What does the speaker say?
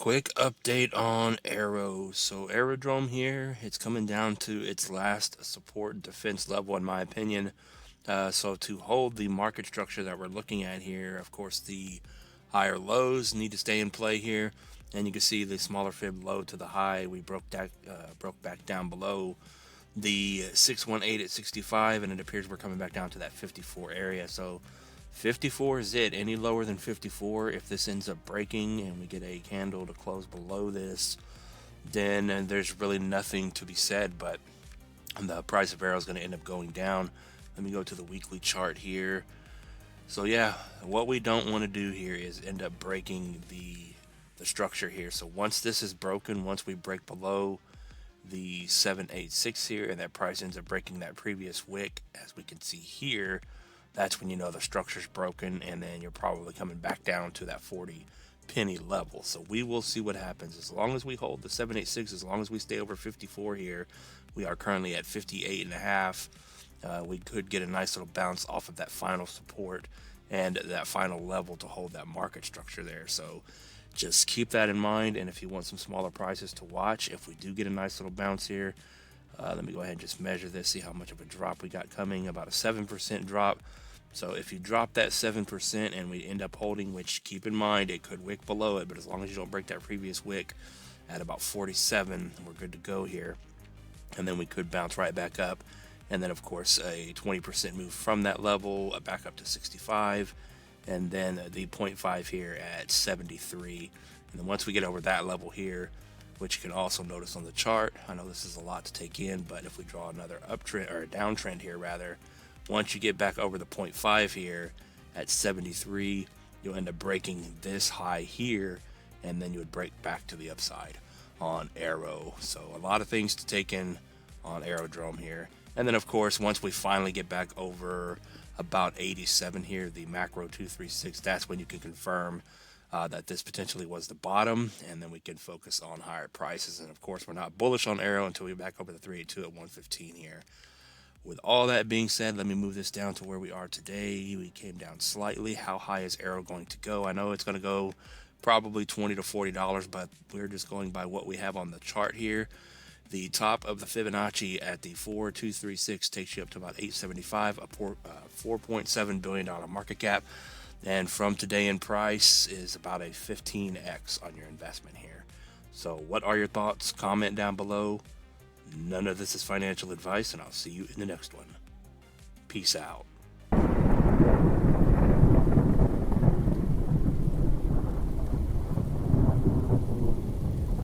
Quick update on AERO. So Aerodrome here, it's coming down to its last support defense level in my opinion. So to hold the market structure that we're looking at here, of course the higher lows need to stay in play here. And you can see the smaller fib low to the high. We broke back down below the 618 at 65, and it appears we're coming back down to that 54 area. So 54 is it. Any lower than 54, if this ends up breaking and we get a candle to close below this, then there's really nothing to be said, but the price of AERO is going to end up going down. Let me go to the weekly chart here. So yeah, what we don't want to do here is end up breaking the structure here. So once this is broken, once we break below the 786 here and that price ends up breaking that previous wick, as we can see here, that's when you know the structure's broken, and then you're probably coming back down to that 40 penny level. So we will see what happens. As long as we hold the 786, as long as we stay over 54 here, we are currently at 58 and a half. We could get a nice little bounce off of that final support and that final level to hold that market structure there. So just keep that in mind. And if you want some smaller prices to watch, if we do get a nice little bounce here, let me go ahead and just measure this, see how much of a drop we got coming. About a 7% drop. So if you drop that 7% and we end up holding, which keep in mind it could wick below it, but as long as you don't break that previous wick at about 47, we're good to go here. And then we could bounce right back up, and then of course a 20% move from that level back up to 65, and then the 0.5 here at 73. And then once we get over that level here, which you can also notice on the chart, I know this is a lot to take in, but if we draw another uptrend or a downtrend here rather, once you get back over the 0.5 here at 73, you'll end up breaking this high here, and then you would break back to the upside on AERO. So a lot of things to take in on Aerodrome here. And then of course, once we finally get back over about 87 here, the macro 236, that's when you can confirm that this potentially was the bottom, and then we can focus on higher prices. And of course, we're not bullish on AERO until we back over the 382 at 115 here. With all that being said, let me move this down to where we are today. We came down slightly. How high is AERO going to go? I know it's going to go probably $20 to $40, but we're just going by what we have on the chart here. The top of the Fibonacci at the 4236 takes you up to about 875, a $4.7 billion market cap. And from today in price is about a 15x on your investment here. So what are your thoughts? Comment down below. None of this is financial advice, and I'll see you in the next one. Peace out.